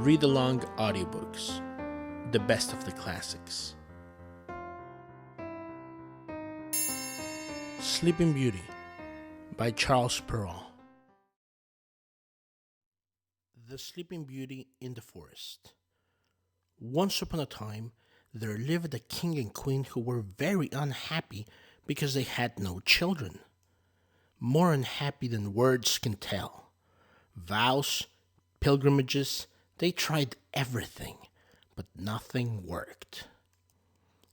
Read-along audiobooks, the best of the classics. Sleeping Beauty by Charles Perrault. The Sleeping Beauty in the Forest. Once upon a time, there lived a king and queen who were very unhappy because they had no children. More unhappy than words can tell. Vows, pilgrimages, they tried everything, but nothing worked.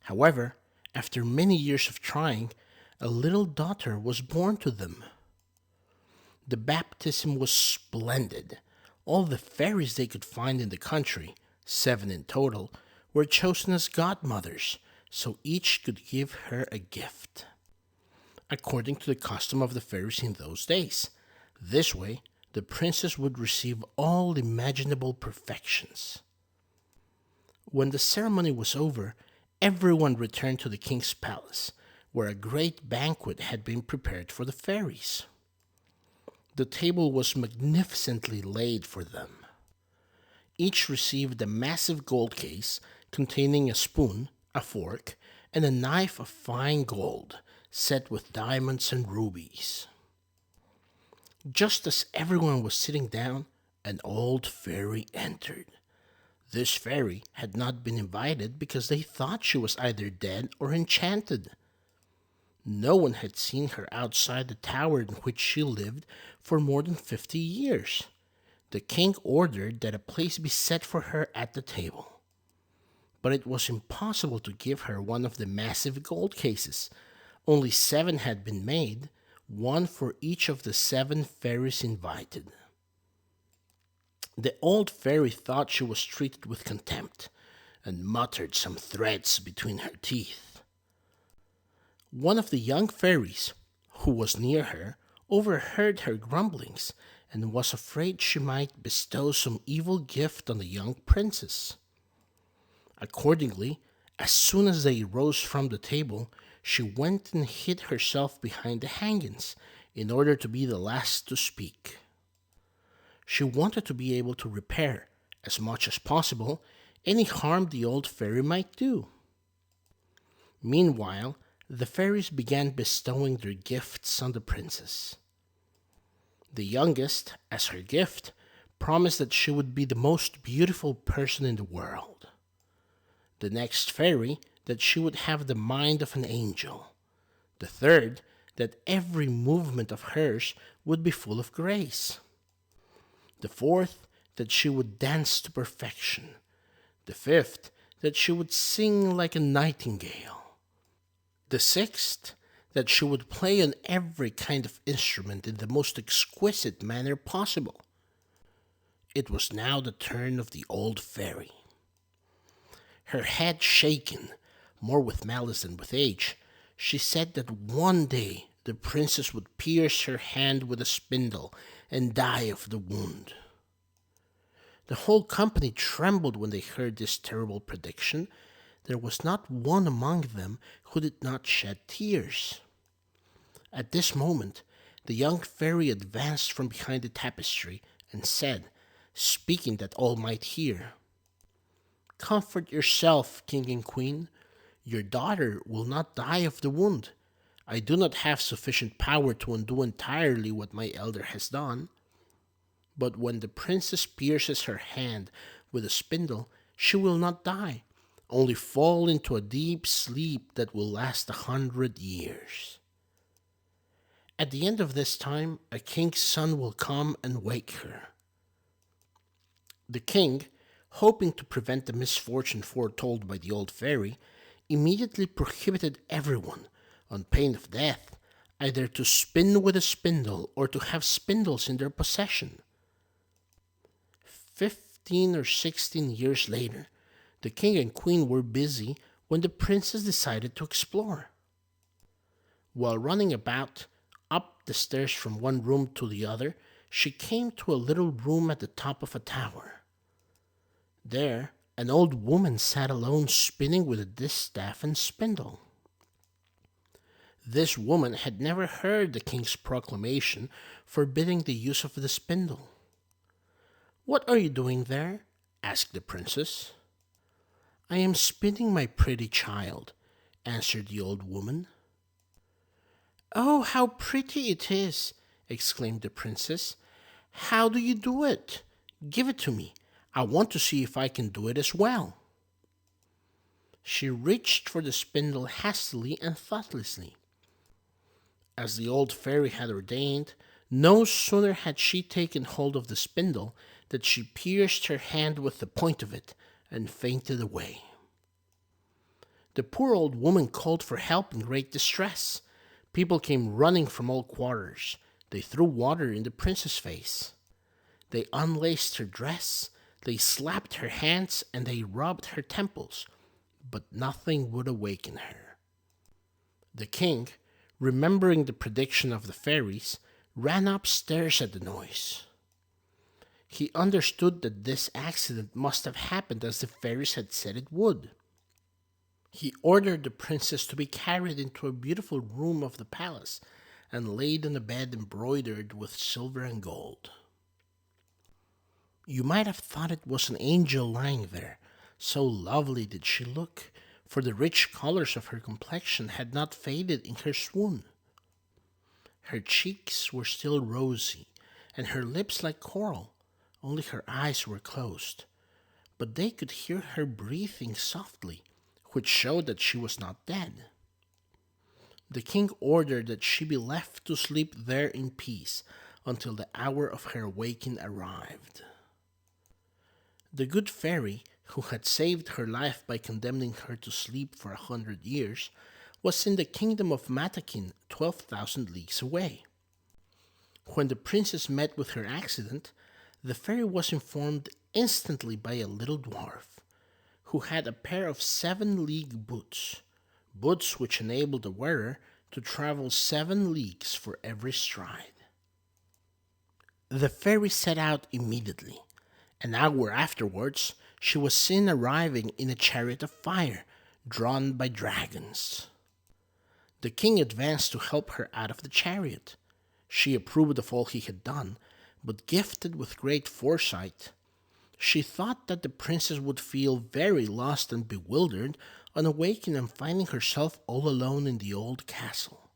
However, after many years of trying, a little daughter was born to them. The baptism was splendid. All the fairies they could find in the country, 7 in total, were chosen as godmothers, so each could give her a gift. According to the custom of the fairies in those days, this way, the princess would receive all imaginable perfections. When the ceremony was over, everyone returned to the king's palace, where a great banquet had been prepared for the fairies. The table was magnificently laid for them. Each received a massive gold case containing a spoon, a fork, and a knife of fine gold, set with diamonds and rubies. Just as everyone was sitting down, an old fairy entered. This fairy had not been invited because they thought she was either dead or enchanted. No one had seen her outside the tower in which she lived for more than 50 years. The king ordered that a place be set for her at the table. But it was impossible to give her one of the massive gold cases. Only 7 had been made, one for each of the 7 fairies invited. The old fairy thought she was treated with contempt, and muttered some threats between her teeth. One of the young fairies, who was near her, overheard her grumblings, and was afraid she might bestow some evil gift on the young princess. Accordingly, as soon as they rose from the table, she went and hid herself behind the hangings, in order to be the last to speak. She wanted to be able to repair, as much as possible, any harm the old fairy might do. Meanwhile, the fairies began bestowing their gifts on the princess. The youngest, as her gift, promised that she would be the most beautiful person in the world. The next fairy, that she would have the mind of an angel. The third, that every movement of hers would be full of grace. The fourth, that she would dance to perfection. The fifth, that she would sing like a nightingale. The sixth, that she would play on every kind of instrument in the most exquisite manner possible. It was now the turn of the old fairy. Her head shaken, more with malice than with age, she said that one day the princess would pierce her hand with a spindle and die of the wound. The whole company trembled when they heard this terrible prediction. There was not one among them who did not shed tears. At this moment, the young fairy advanced from behind the tapestry and said, speaking that all might hear, "Comfort yourself, king and queen. Your daughter will not die of the wound. I do not have sufficient power to undo entirely what my elder has done. But when the princess pierces her hand with a spindle, she will not die, only fall into a deep sleep that will last 100 years. At the end of this time, a king's son will come and wake her." The king, hoping to prevent the misfortune foretold by the old fairy, immediately prohibited everyone, on pain of death, either to spin with a spindle or to have spindles in their possession. 15 or 16 years later, the king and queen were busy when the princess decided to explore. While running about, up the stairs from one room to the other, she came to a little room at the top of a tower. There, an old woman sat alone spinning with a distaff and spindle. This woman had never heard the king's proclamation forbidding the use of the spindle. "What are you doing there?" asked the princess. "I am spinning, my pretty child," answered the old woman. "Oh, how pretty it is!" exclaimed the princess. "How do you do it? Give it to me. I want to see if I can do it as well." She reached for the spindle hastily and thoughtlessly. As the old fairy had ordained, no sooner had she taken hold of the spindle than she pierced her hand with the point of it and fainted away. The poor old woman called for help in great distress. People came running from all quarters. They threw water in the princess' face. They unlaced her dress, they slapped her hands, and they rubbed her temples, but nothing would awaken her. The king, remembering the prediction of the fairies, ran upstairs at the noise. He understood that this accident must have happened as the fairies had said it would. He ordered the princess to be carried into a beautiful room of the palace and laid on a bed embroidered with silver and gold. You might have thought it was an angel lying there, so lovely did she look, for the rich colors of her complexion had not faded in her swoon. Her cheeks were still rosy, and her lips like coral, only her eyes were closed, but they could hear her breathing softly, which showed that she was not dead. The king ordered that she be left to sleep there in peace until the hour of her awakening arrived. The good fairy, who had saved her life by condemning her to sleep for 100 years, was in the kingdom of Matakin, 12,000 leagues away. When the princess met with her accident, the fairy was informed instantly by a little dwarf, who had a pair of 7-league boots which enabled the wearer to travel 7 leagues for every stride. The fairy set out immediately. An hour afterwards, she was seen arriving in a chariot of fire, drawn by dragons. The king advanced to help her out of the chariot. She approved of all he had done, but gifted with great foresight, she thought that the princess would feel very lost and bewildered on awakening and finding herself all alone in the old castle.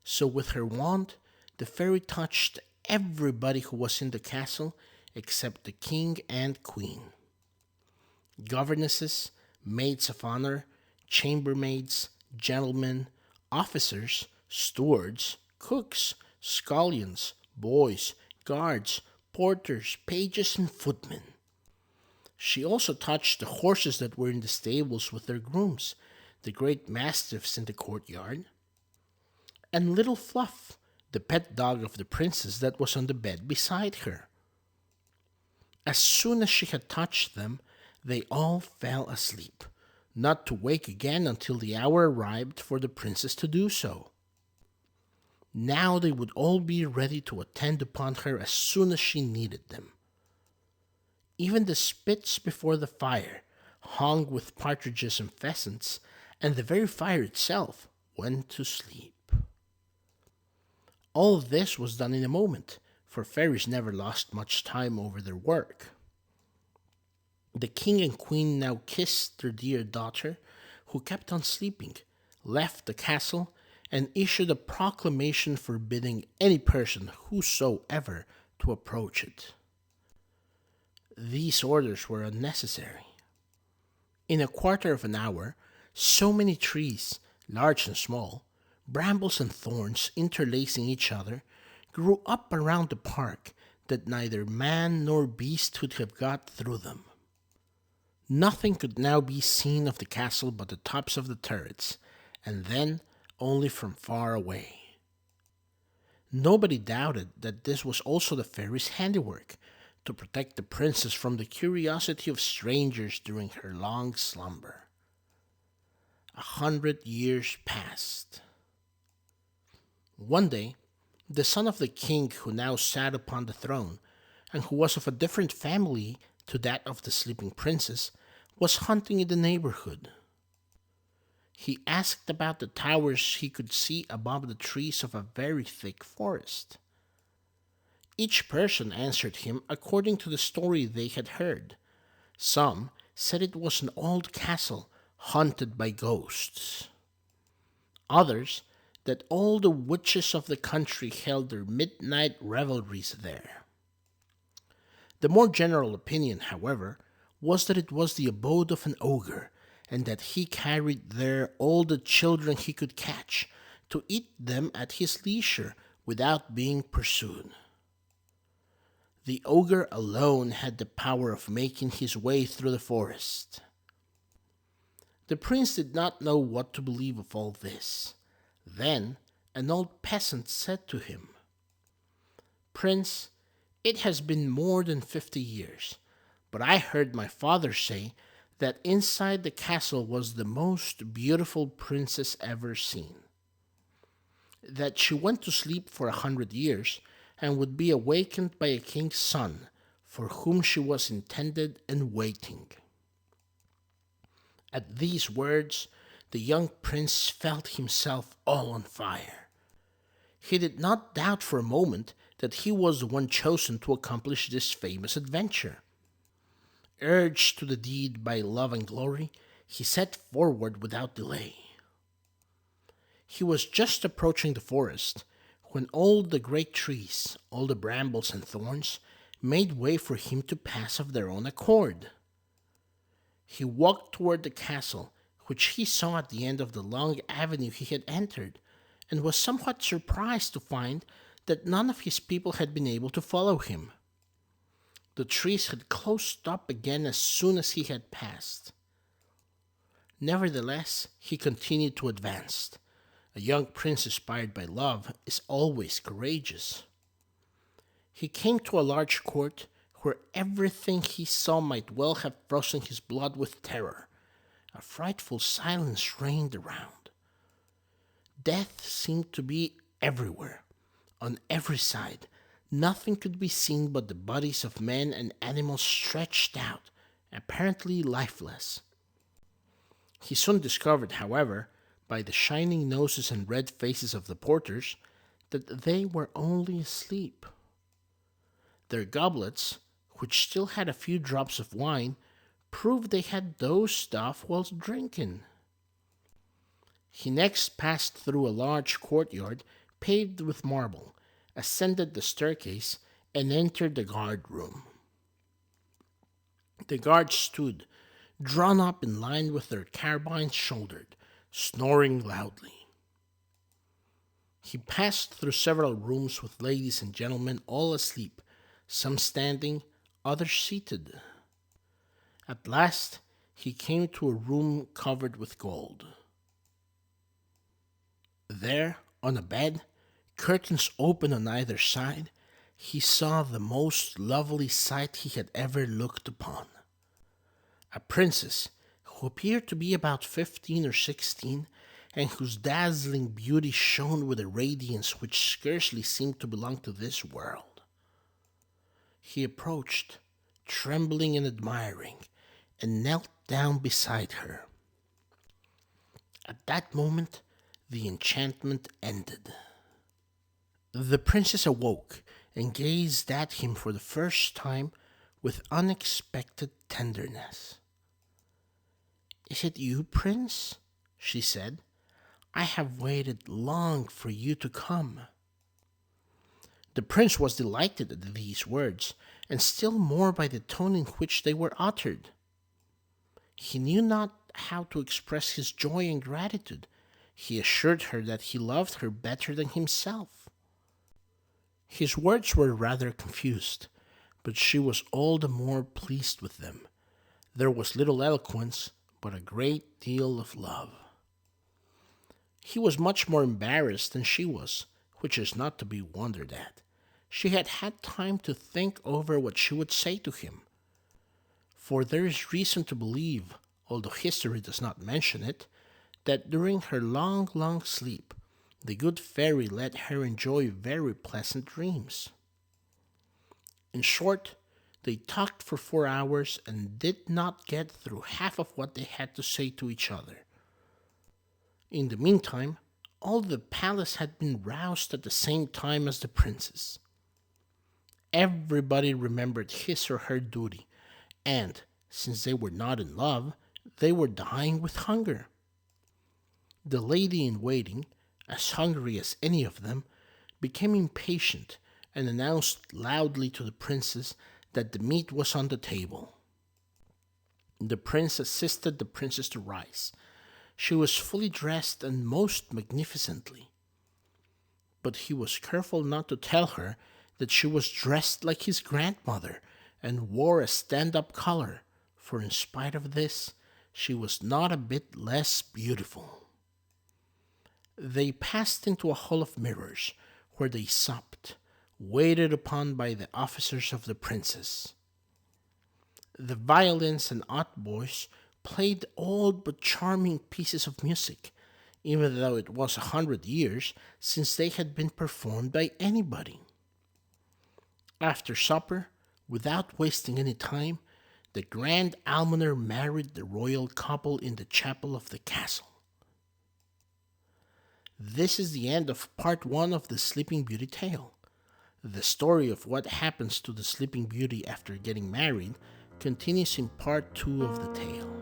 So with her wand, the fairy touched everybody who was in the castle except the king and queen. Governesses, maids of honor, chambermaids, gentlemen, officers, stewards, cooks, scullions, boys, guards, porters, pages, and footmen. She also touched the horses that were in the stables with their grooms, the great mastiffs in the courtyard, and little Fluff, the pet dog of the princess that was on the bed beside her. As soon as she had touched them, they all fell asleep, not to wake again until the hour arrived for the princess to do so. Now they would all be ready to attend upon her as soon as she needed them. Even the spits before the fire, hung with partridges and pheasants, and the very fire itself, went to sleep. All this was done in a moment, for fairies never lost much time over their work. The king and queen now kissed their dear daughter, who kept on sleeping, left the castle, and issued a proclamation forbidding any person whosoever to approach it. These orders were unnecessary. In a quarter of an hour, so many trees, large and small, brambles and thorns interlacing each other, grew up around the park that neither man nor beast could have got through them. Nothing could now be seen of the castle but the tops of the turrets, and then only from far away. Nobody doubted that this was also the fairy's handiwork, to protect the princess from the curiosity of strangers during her long slumber. 100 years passed. One day, the son of the king who now sat upon the throne, and who was of a different family to that of the sleeping princess, was hunting in the neighborhood. He asked about the towers he could see above the trees of a very thick forest. Each person answered him according to the story they had heard, Some said it was an old castle haunted by ghosts. Others that all the witches of the country held their midnight revelries there. The more general opinion, however, was that it was the abode of an ogre, and that he carried there all the children he could catch, to eat them at his leisure without being pursued. The ogre alone had the power of making his way through the forest. The prince did not know what to believe of all this. Then an old peasant said to him, "Prince, it has been more than 50 years, but I heard my father say that inside the castle was the most beautiful princess ever seen. That she went to sleep for 100 years and would be awakened by a king's son, for whom she was intended and waiting." At these words, the young prince felt himself all on fire. He did not doubt for a moment that he was the one chosen to accomplish this famous adventure. Urged to the deed by love and glory, he set forward without delay. He was just approaching the forest when all the great trees, all the brambles and thorns, made way for him to pass of their own accord. He walked toward the castle, which he saw at the end of the long avenue he had entered, and was somewhat surprised to find that none of his people had been able to follow him. The trees had closed up again as soon as he had passed. Nevertheless, he continued to advance. A young prince inspired by love is always courageous. He came to a large court where everything he saw might well have frozen his blood with terror. A frightful silence reigned around. Death seemed to be everywhere. On every side, nothing could be seen but the bodies of men and animals stretched out, apparently lifeless. He soon discovered, however, by the shining noses and red faces of the porters, that they were only asleep. Their goblets, which still had a few drops of wine, proved they had dozed off whilst drinking. He next passed through a large courtyard paved with marble, ascended the staircase, and entered the guard-room. The guards stood, drawn up in line with their carbines shouldered, snoring loudly. He passed through several rooms with ladies and gentlemen all asleep, some standing, others seated. At last he came to a room covered with gold. There, on a bed, curtains open on either side, he saw the most lovely sight he had ever looked upon. A princess, who appeared to be about 15 or 16, and whose dazzling beauty shone with a radiance which scarcely seemed to belong to this world. He approached, trembling and admiring, and knelt down beside her. At that moment, the enchantment ended. The princess awoke and gazed at him for the first time with unexpected tenderness. "Is it you, prince?" she said. "I have waited long for you to come." The prince was delighted at these words, and still more by the tone in which they were uttered. He knew not how to express his joy and gratitude. He assured her that he loved her better than himself. His words were rather confused, but she was all the more pleased with them. There was little eloquence, but a great deal of love. He was much more embarrassed than she was, which is not to be wondered at. She had had time to think over what she would say to him. For there is reason to believe, although history does not mention it, that during her long, long sleep, the good fairy let her enjoy very pleasant dreams. In short, they talked for 4 hours and did not get through half of what they had to say to each other. In the meantime, all the palace had been roused at the same time as the princess. Everybody remembered his or her duty, and, since they were not in love, they were dying with hunger. The lady-in-waiting, as hungry as any of them, became impatient and announced loudly to the princess that the meat was on the table. The prince assisted the princess to rise. She was fully dressed and most magnificently. But he was careful not to tell her that she was dressed like his grandmother and wore a stand-up collar, for in spite of this, she was not a bit less beautiful. They passed into a hall of mirrors, where they supped, waited upon by the officers of the princess. The violins and hautboys played old but charming pieces of music, even though it was 100 years since they had been performed by anybody. After supper, without wasting any time, the grand almoner married the royal couple in the chapel of the castle. This is the end of part 1 of the Sleeping Beauty tale. The story of what happens to the Sleeping Beauty after getting married continues in part 2 of the tale.